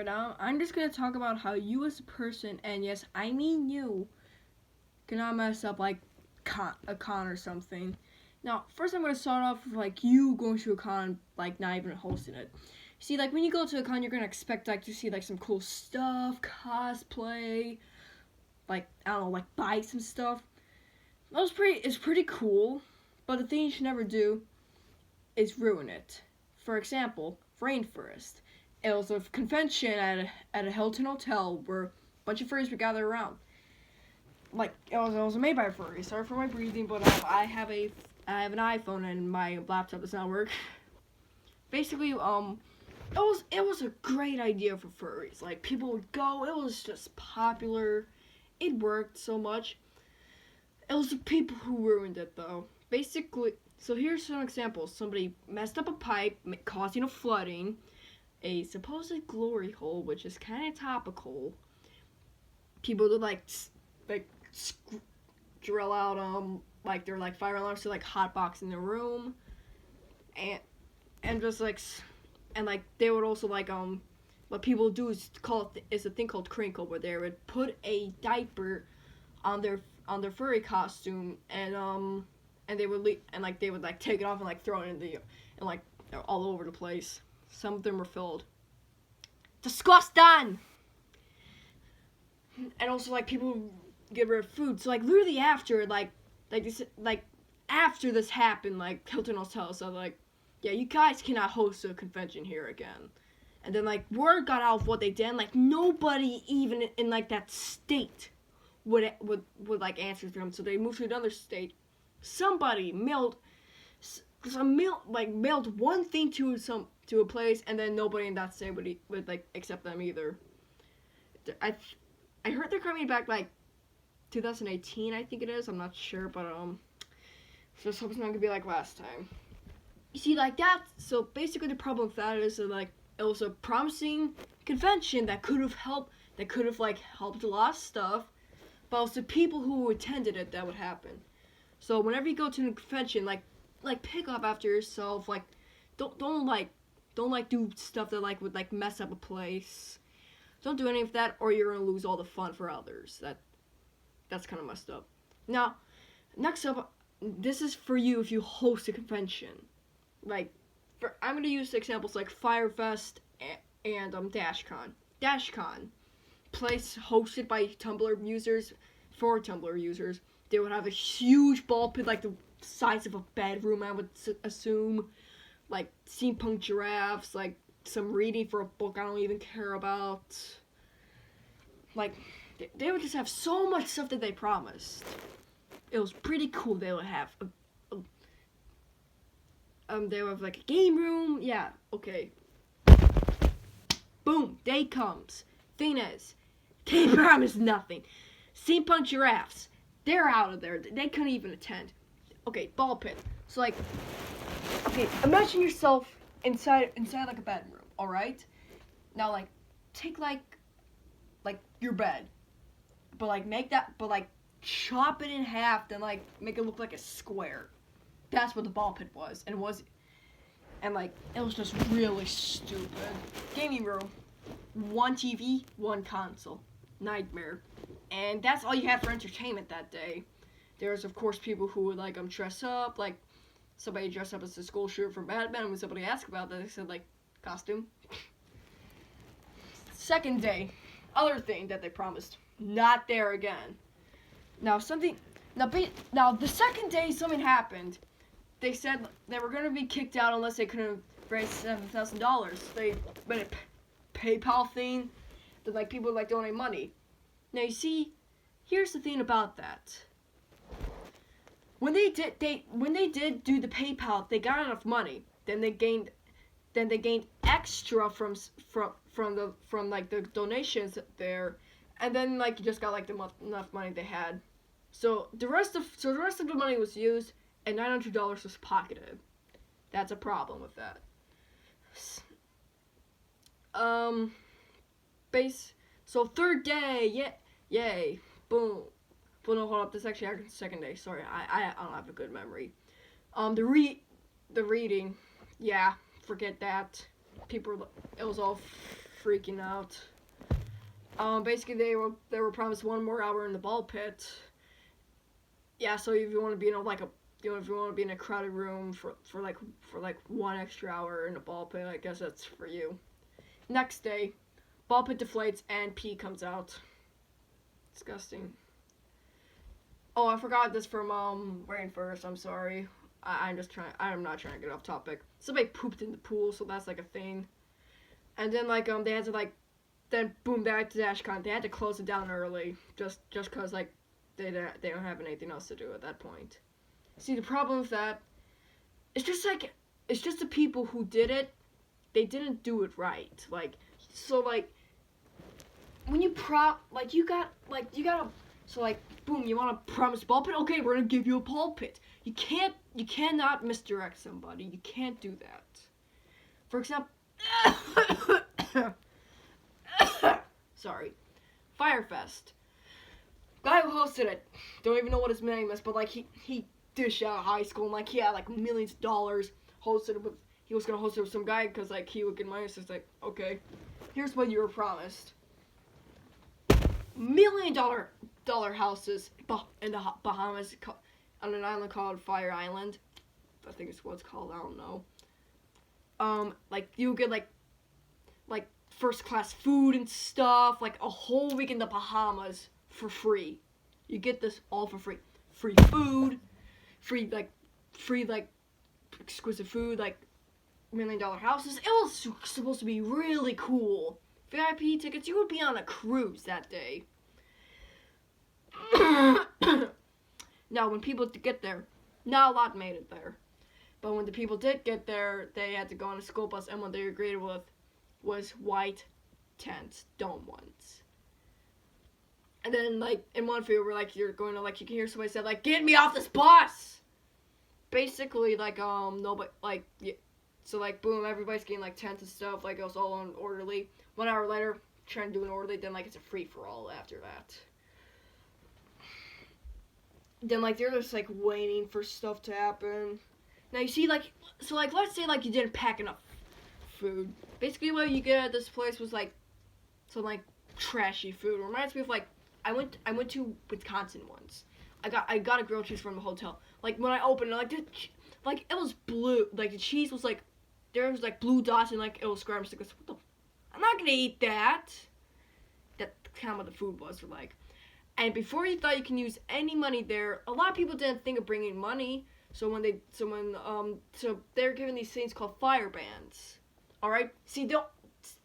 right now. I'm just gonna talk about how you as a person, and yes, I mean you, cannot mess up like a con or something. Now, first I'm gonna start off with like you going to a con, like not even hosting it. See, like when you go to a con, you're gonna expect like to see like some cool stuff, cosplay, like I don't know, like buy some stuff. It's pretty cool, but the thing you should never do is ruin it. For example, Rainforest. It was a convention at a Hilton hotel where a bunch of furries would gather around. Like it was made by a furry. Sorry for my breathing, but I have an iPhone and my laptop does not work. Basically, it was a great idea for furries. Like people would go. It was just popular. It worked so much. It was the people who ruined it though. Basically, so here's some examples. Somebody messed up a pipe, causing a flooding. A supposed glory hole, which is kind of topical. People would like drill out like their like fire alarms to like hotbox in the room, and just like and like they would also like what people do is a thing called crinkle, where they would put a diaper on their furry costume, and they would they would like take it off and like throw it in the and like all over the place. Some of them were filled. Disgusting. And also like people get rid of food. So like literally after after this happened, like Hilton Hotel said like, yeah, you guys cannot host a convention here again. And then like word got out of what they did. And, like nobody even in like that state would like answer to them. So they moved to another state. Somebody mailed one thing to a place, and then nobody in that state would like accept them either. I heard they're coming back like 2018, I think it is. I'm not sure, but just hope it's not gonna be like last time. You see, like that. So basically, the problem with that is that like it was a promising convention that could have helped. That could have like helped a lot of stuff, but it was the people who attended it that would happen. So whenever you go to a convention, like pick up after yourself. Like don't do stuff that like would like mess up a place. Don't do any of that, or you're gonna lose all the fun for others. That's kind of messed up. Now, next up, this is for you if you host a convention. Like, I'm gonna use examples like Firefest and DashCon. DashCon, place hosted by Tumblr users for Tumblr users. They would have a huge ball pit like the size of a bedroom, I would assume. Like steampunk giraffes, like some reading for a book I don't even care about. Like, they would just have so much stuff that they promised. It was pretty cool. They would have they would have like a game room. Yeah, okay. Boom, day comes. Thing is, they promised nothing. Steampunk giraffes, they're out of there. They couldn't even attend. Okay, ball pit. So like, okay, imagine yourself inside like a bedroom. All right. Now like, take like your bed, but like chop it in half, then like make it look like a square. That's what the ball pit was, and it was just really stupid. Gaming room, one TV, one console, nightmare, and that's all you had for entertainment that day. There's of course people who would like dress up, like somebody dressed up as a school shooter from Batman. And when somebody asked about that, they said like costume. Second day, other thing that they promised, not there again. Now the second day something happened. They said they were gonna be kicked out unless they couldn't raise $7,000. They made a PayPal thing that like people would like donate money. Now you see, here's the thing about that. When they did do the PayPal, they got enough money. Then they gained extra from like the donations there, and then like you just got like enough money they had. So the rest of the money was used, and $900 was pocketed. That's a problem with that. So third day, yay, boom. Well, no, hold up. This actually happened the second day. Sorry, I don't have a good memory. The reading, yeah, forget that. It was all freaking out. Basically they were promised 1 more hour in the ball pit. Yeah, so if you want to be in if you want to be in a crowded room for 1 extra hour in a ball pit, I guess that's for you. Next day, ball pit deflates and pee comes out. Disgusting. Oh, I forgot this from Rainforest. I'm sorry. I'm not trying to get off topic. Somebody pooped in the pool, so that's like a thing. And then they had to then boom, back to DashCon. They had to close it down early, just cause they don't have anything else to do at that point. See, the problem with that, it's just the people who did it, they didn't do it right. When you boom, you want to promise ball pit? Okay, we're gonna give you a ball pit. You cannot misdirect somebody. You can't do that. For example, sorry, Firefest. Guy who hosted it, don't even know what his name is, but he dished out of high school and he had millions of dollars. He was gonna host it with some guy because he would get money. So it's okay, here's what you were promised: $1 million houses in the Bahamas on an island called Fire Island. I think it's what it's called. I don't know. You get first class food and stuff, a whole week in the Bahamas for free. You get this all for free. Free food, free exquisite food, $1 million houses. It was supposed to be really cool. VIP tickets, you would be on a cruise that day. Now, when people get there, not a lot made it there. But when the people did get there, they had to go on a school bus, and what they were greeted with was white tents, dome ones. And then, in one field where, you're going to, you can hear somebody say, get me off this bus! Basically, nobody, yeah. So, boom, everybody's getting, tents and stuff, it was all orderly. 1 hour later, trying to do an orderly, then, it's a free-for-all after that. Then, they're just, waiting for stuff to happen. Now, you see, let's say, you didn't pack enough food. Basically, what you get at this place was, some, trashy food. It reminds me of, I went to Wisconsin once. I got a grilled cheese from the hotel. When I opened it, it was blue. The cheese was, there was, blue dots and, it was scrambled. What the? I'm not gonna eat that. That's kind of what the food was for, And before you thought you can use any money there, a lot of people didn't think of bringing money. So so they're given these things called fire bands. All right. See, the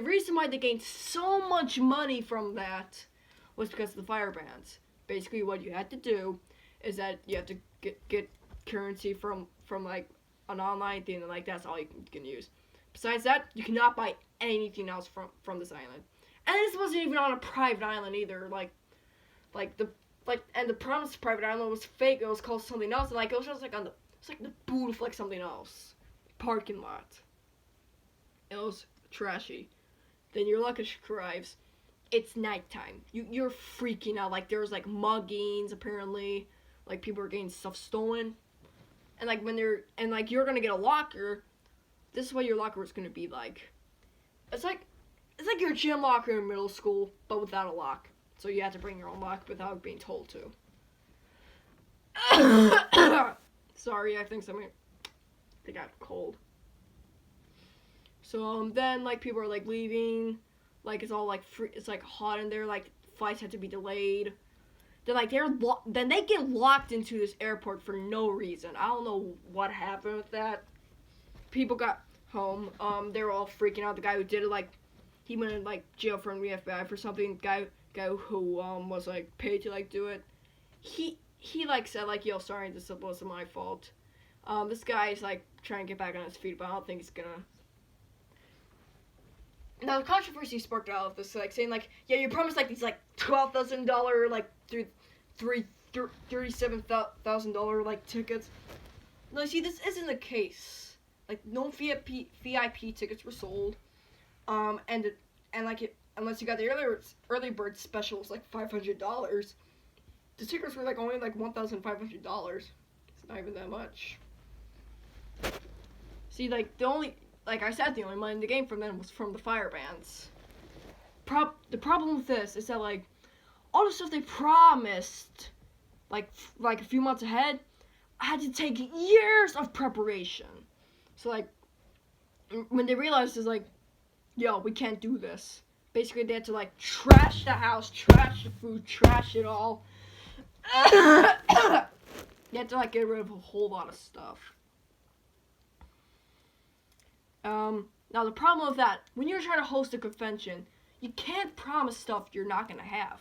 reason why they gained so much money from that was because of the fire bands. Basically, what you had to do is that you have to get currency from an online thing, and that's all you can use. Besides that, you cannot buy anything else from this island. And this wasn't even on a private island either. And the promised private island was fake. It was called something else, and it was just the boot of something else, parking lot. It was trashy. Then your luggage arrives. It's nighttime. You're freaking out. There's muggings apparently. People are getting stuff stolen, and when they're you're gonna get a locker. This is what your locker is gonna be like. It's like your gym locker in middle school, but without a lock. So you have to bring your own lock without being told to. Sorry, I think they got cold. So then people are leaving, it's all free, it's hot in there, flights have to be delayed. Then then they get locked into this airport for no reason. I don't know what happened with that. People got home. They were all freaking out. The guy who did it, he went in jail for the FBI for something. Guy who was paid to do it. He said yo, sorry, this wasn't my fault. This guy is trying to get back on his feet, but I don't think he's gonna. Now the controversy sparked out of this saying yeah, you promised these $12,000 $37,000 tickets. No, see, this isn't the case. No VIP tickets were sold. Unless you got the early bird special, was $500. The tickets were only $1,500. It's not even that much. See, the only I said, the only money in the game from them was from the fire bands. the problem with this is that like all the stuff they promised like a few months ahead had to take years of preparation. So like when they realized it's like, yo, we can't do this. Basically they had to like trash the house, trash the food, trash it all. You have to like get rid of a whole lot of stuff. Now the problem with that, when you're trying to host a convention, you can't promise stuff you're not gonna have,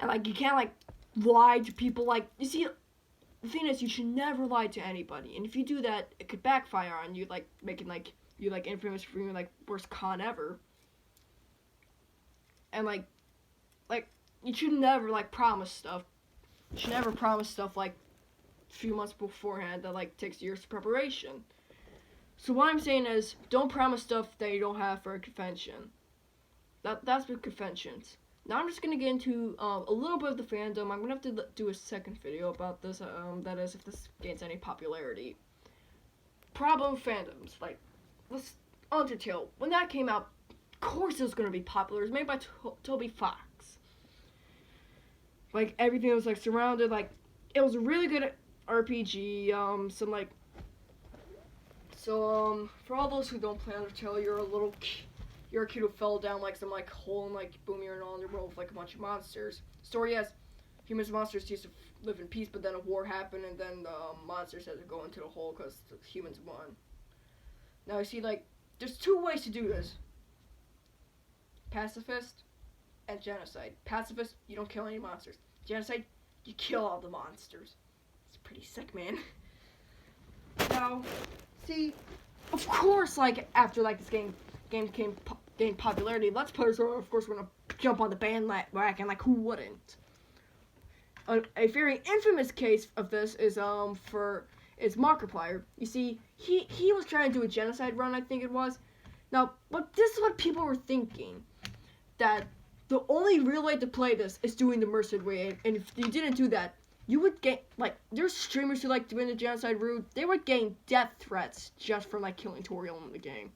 and like you can't like lie to people. Like you see, the thing is, you should never lie to anybody, and if you do that, it could backfire on you, like making like you like infamous for being like worst con ever. And like you should never like promise stuff. You should never promise stuff like a few months beforehand that like takes years of preparation. So what I'm saying is, don't promise stuff that you don't have for a convention. That's with conventions. Now I'm just gonna get into a little bit of the fandom. I'm gonna have to do a second video about this. That is, if this gains any popularity. Problem with fandoms, like this Undertale. When that came out, of course it was gonna be popular. It was made by Toby Fox. Like everything was like surrounded. Like it was a really good RPG. For all those who don't play Undertale, you're a kid who fell down like some like hole and like boom, you're in an underworld with like a bunch of monsters. Story is, humans and monsters used to live in peace, but then a war happened and then the monsters had to go into the hole because the humans won. Now you see, like, there's two ways to do this. Pacifist and genocide. Pacifist, you don't kill any monsters. Genocide, you kill all the monsters. It's pretty sick, man. Now, see, of course, like, after, like, this game gained popularity, Let's Players are, of course, gonna jump on the bandwagon, like, who wouldn't? A very infamous case of this is, Markiplier. You see, he was trying to do a genocide run, I think it was. Now, but this is what people were thinking, that the only real way to play this is doing the Merced way, and if you didn't do that, you would get, like, there's streamers who like doing the genocide route, they would gain death threats just from, like, killing Toriel in the game.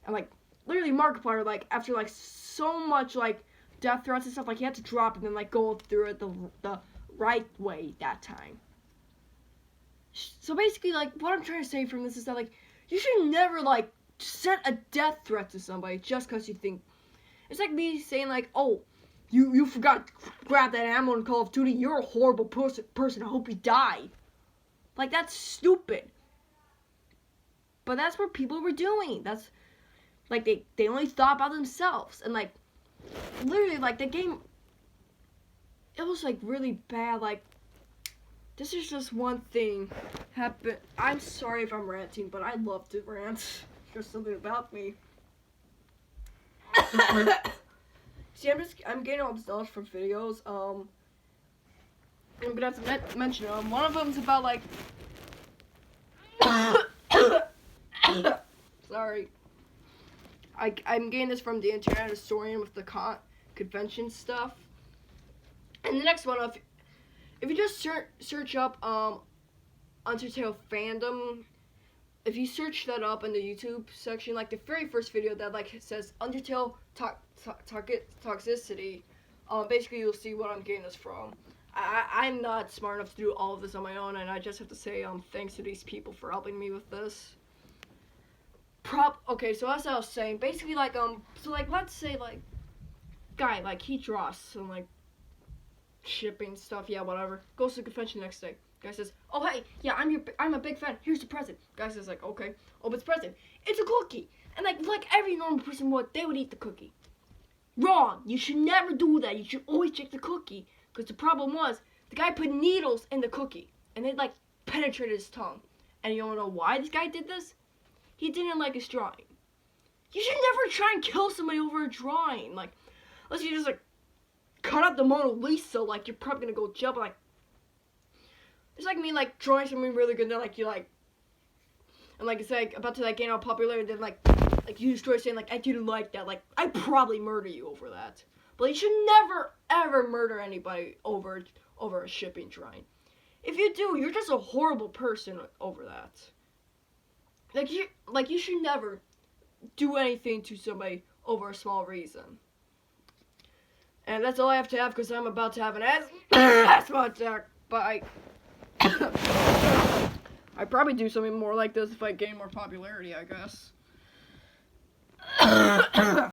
And, like, literally Markiplier, like, after, like, so much, like, death threats and stuff, like, he had to drop and then, like, go through it the right way that time. So basically, like, what I'm trying to say from this is that, like, you should never, like, set a death threat to somebody just because you think. It's like me saying, like, oh, you forgot to grab that ammo in Call of Duty. You're a horrible person. I hope you die. Like, that's stupid. But that's what people were doing. That's, like, they only thought about themselves. And, like, literally, like, the game, it was, like, really bad. Like, this is just one thing happened. I'm sorry if I'm ranting, but I love to rant. There's something about me. See, I'm getting all this knowledge from videos. I'm gonna have to mention them. One of them's about, like, sorry. I'm getting this from the Internet Historian with the convention stuff. And the next one, if you just search up Undertale fandom, if you search that up in the YouTube section, like the very first video that like says Undertale toxicity, basically you'll see what I'm getting this from. I'm not smart enough to do all of this on my own, and I just have to say thanks to these people for helping me with this. Okay, so as I was saying, basically like so like let's say like guy like he draws some like shipping stuff, yeah, whatever. Goes to the convention next day. Guy says, oh hey, yeah, I'm a big fan. Here's the present. Guy says like, okay, opens present. It's a cookie. And like every normal person would, they would eat the cookie. Wrong. You should never do that. You should always check the cookie. Because the problem was, the guy put needles in the cookie. And they like penetrated his tongue. And you wanna know why this guy did this? He didn't like his drawing. You should never try and kill somebody over a drawing. Like, unless you just like cut out the Mona Lisa, like you're probably gonna go jump like. It's like me like drawing something really good, then like you like, and like it's like about to like gain all popularity, then like you destroy saying like I didn't like that, like I'd probably murder you over that. But you should never ever murder anybody over a shipping drawing. If you do, you're just a horrible person over that. Like you should never do anything to somebody over a small reason. And that's all I have to have because I'm about to have an asthma attack. Bye. I'd probably do something more like this if I gain more popularity, I guess.